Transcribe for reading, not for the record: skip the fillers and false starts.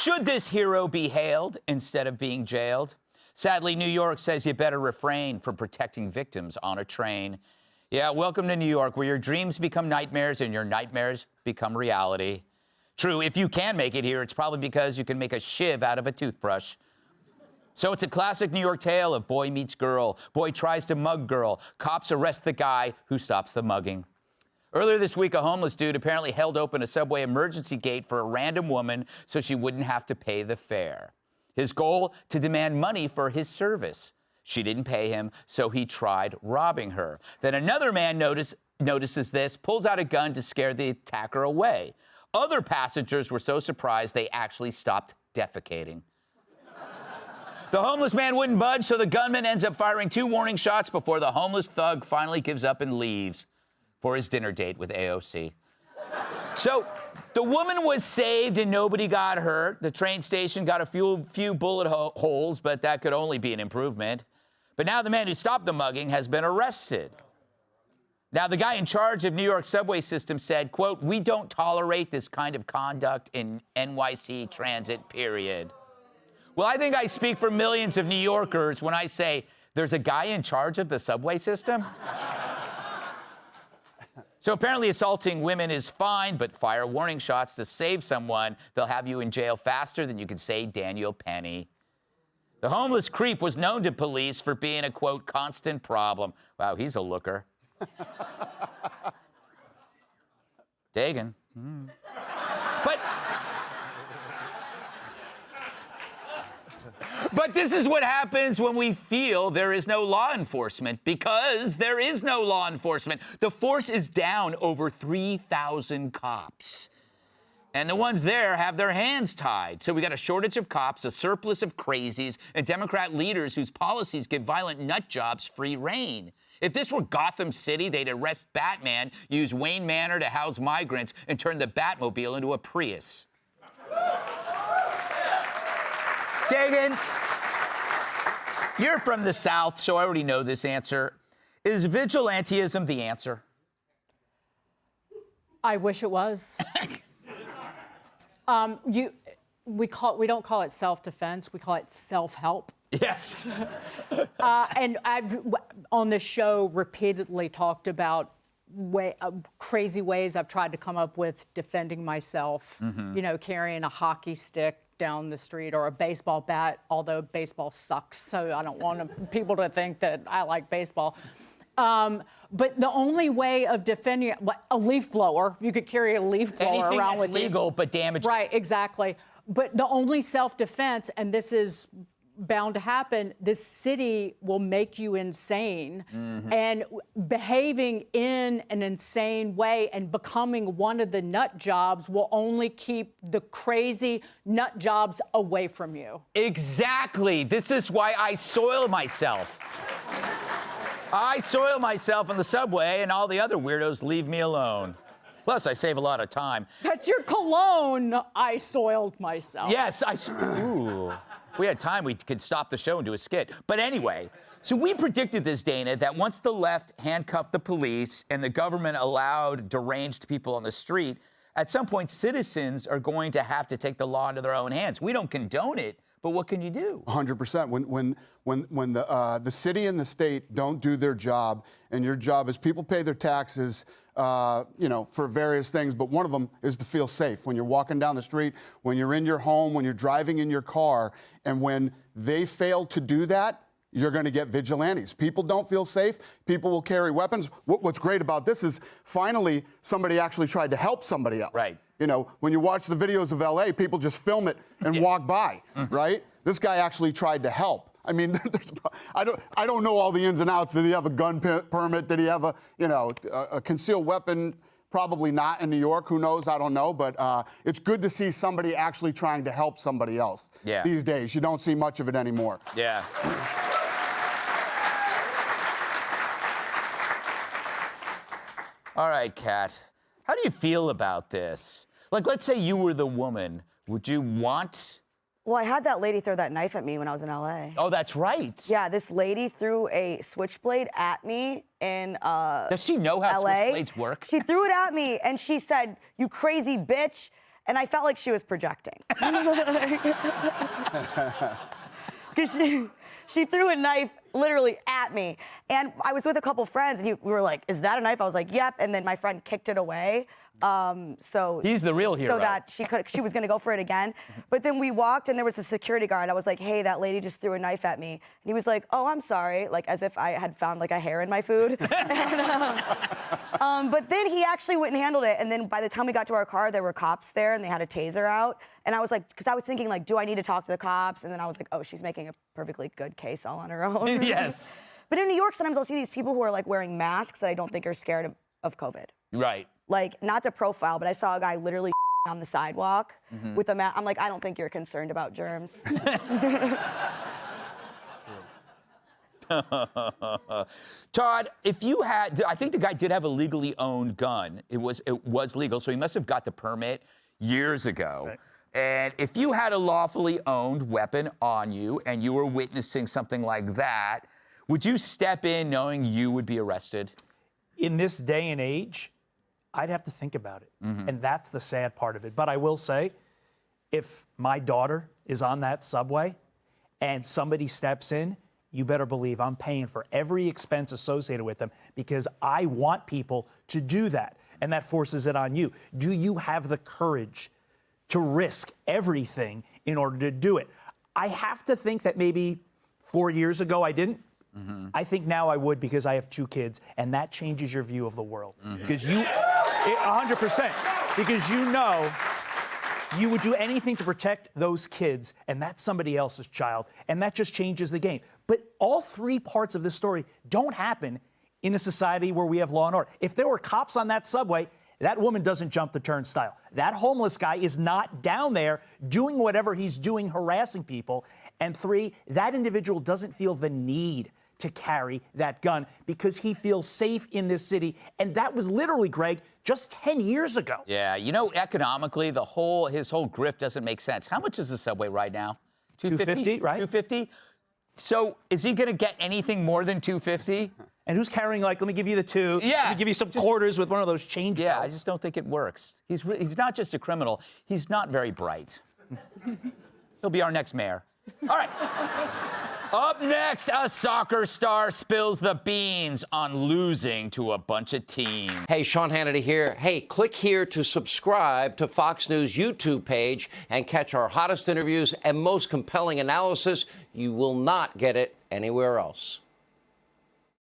Should this hero be hailed instead of being jailed? Sadly, New York says you better refrain from protecting victims on a train. Yeah, welcome to New York, where your dreams become nightmares and your nightmares become reality. True, if you can make it here, it's probably because you can make a shiv out of a toothbrush. So it's a classic New York tale of boy meets girl. Boy tries to mug girl. Cops arrest the guy who stops the mugging. Earlier this week, a homeless dude apparently held open a subway emergency gate for a random woman so she wouldn't have to pay the fare. His goal, to demand money for his service. She didn't pay him, so he tried robbing her. Then another man notices this, pulls out a gun to scare the attacker away. Other passengers were so surprised they actually stopped defecating. The homeless man wouldn't budge, so the gunman ends up firing 2 warning shots before the homeless thug finally gives up and leaves for his dinner date with AOC. So the woman was saved and nobody got hurt. The train station got a few bullet holes, but that could only be an improvement. But now the man who stopped the mugging has been arrested. Now, the guy in charge of New York's subway system said, quote, "We don't tolerate this kind of conduct in NYC transit, period." Well, I think I speak for millions of New Yorkers when I say there's a guy in charge of the subway system. So apparently assaulting women is fine, but fire warning shots to save someone. They'll have you in jail faster than you can say Daniel Penny. The homeless creep was known to police for being a, quote, constant problem. Wow, he's a looker. Dagan. But this is what happens when we feel there is no law enforcement, because there is no law enforcement. The force is down over 3,000 cops. And the ones there have their hands tied. So we got a shortage of cops, a surplus of crazies, and Democrat leaders whose policies give violent nut jobs free rein. If this were Gotham City, they'd arrest Batman, use Wayne Manor to house migrants, and turn the Batmobile into a Prius. Dagan, you're from the South, so I already know this answer. Is vigilantism the answer? I wish it was. We don't call it self-defense. We call it self-help. Yes. And I've, on this show, repeatedly talked about crazy ways I've tried to come up with defending myself. Mm-hmm. You know, carrying a hockey stick down the street or a baseball bat, although baseball sucks, so I don't want people to think that I like baseball. But the only way of defending like a leaf blower, you could carry a leaf blower around with you. Anything that's legal but damaging. Right, exactly. But the only self-defense, and this is bound to happen, this city will make you insane. Mm-hmm. And behaving in an insane way and becoming one of the nut jobs will only keep the crazy nut jobs away from you. Exactly. This is why I soil myself. I soil myself on the subway, and all the other weirdos leave me alone. Plus, I save a lot of time. That's your cologne. I soiled myself. Yes, ooh. If we had time, we could stop the show and do a skit. But anyway, so we predicted this, Dana, that once the left handcuffed the police and the government allowed deranged people on the street, at some point, citizens are going to have to take the law into their own hands. We don't condone it, but what can you do? 100%. When the city and the state don't do their job, and your job is people pay their taxes, you know, for various things, but one of them is to feel safe. When you're walking down the street, when you're in your home, when you're driving in your car, and when they fail to do that, you're going to get vigilantes. People don't feel safe. People will carry weapons. What's great about this is finally somebody actually tried to help somebody else. Right. You know, when you watch the videos of LA, people just film it and walk by, right? This guy actually tried to help. I mean, I don't know all the ins and outs. Did he have a gun permit? Did he have a concealed weapon? Probably not in New York. Who knows? I don't know. But it's good to see somebody actually trying to help somebody else. Yeah. These days, you don't see much of it anymore. Yeah. All right, Kat. How do you feel about this? Like, let's say you were the woman. Would you want... Well, I had that lady throw that knife at me when I was in LA. Oh, that's right. Yeah, this lady threw a switchblade at me in Does she know how LA. switchblades work? She threw it at me, and she said, "You crazy bitch." And I felt like she was projecting. Because she threw a knife literally at me. And I was with a couple friends, and we were like, is that a knife? I was like, yep. And then my friend kicked it away. So he's the real hero. So that she was going to go for it again. But then we walked, and there was a security guard. I was like, hey, that lady just threw a knife at me. And he was like, oh, I'm sorry, like as if I had found like a hair in my food. But then he actually went and handled it. And then by the time we got to our car, there were cops there, and they had a taser out. And I was like, because I was thinking, like, do I need to talk to the cops? And then I was like, oh, she's making a perfectly good case all on her own. Yes. But in New York, sometimes I'll see these people who are like wearing masks that I don't think are scared of COVID. Right. Like, not to profile, but I saw a guy literally on the sidewalk with a mask. I'm like, I don't think you're concerned about germs. Todd, if you had, I think the guy did have a legally owned gun. It was legal, so he must have got the permit years ago. Right. And if you had a lawfully owned weapon on you and you were witnessing something like that, would you step in knowing you would be arrested? In this day and age, I'd have to think about it. And that's the sad part of it. But I will say, if my daughter is on that subway and somebody steps in, you better believe I'm paying for every expense associated with them, because I want people to do that. And that forces it on you. Do you have the courage to risk everything in order to do it? I have to think that maybe 4 years ago I didn't. I think now I would, because I have 2 kids, and that changes your view of the world. Because 100%, because you know you would do anything to protect those kids, and that's somebody else's child, and that just changes the game. But all 3 parts of this story don't happen in a society where we have law and order. If there were cops on that subway, that woman doesn't jump the turnstile. That homeless guy is not down there doing whatever he's doing, harassing people. And 3, that individual doesn't feel the need to carry that gun because he feels safe in this city. And that was literally, Greg, just 10 years ago. Yeah, you know, economically, his whole grift doesn't make sense. How much is the subway right now? $2.50, right? $2.50? So is he going to get anything more than $2.50? And who's carrying, like, let me give you the 2. Yeah. Let me give you some quarters with one of those change Yeah, belts. I just don't think it works. He's not just a criminal. He's not very bright. He'll be our next mayor. All right. Up next, a soccer star spills the beans on losing to a bunch of teams. Hey, Sean Hannity here. Hey, click here to subscribe to Fox News YouTube page and catch our hottest interviews and most compelling analysis. You will not get it anywhere else.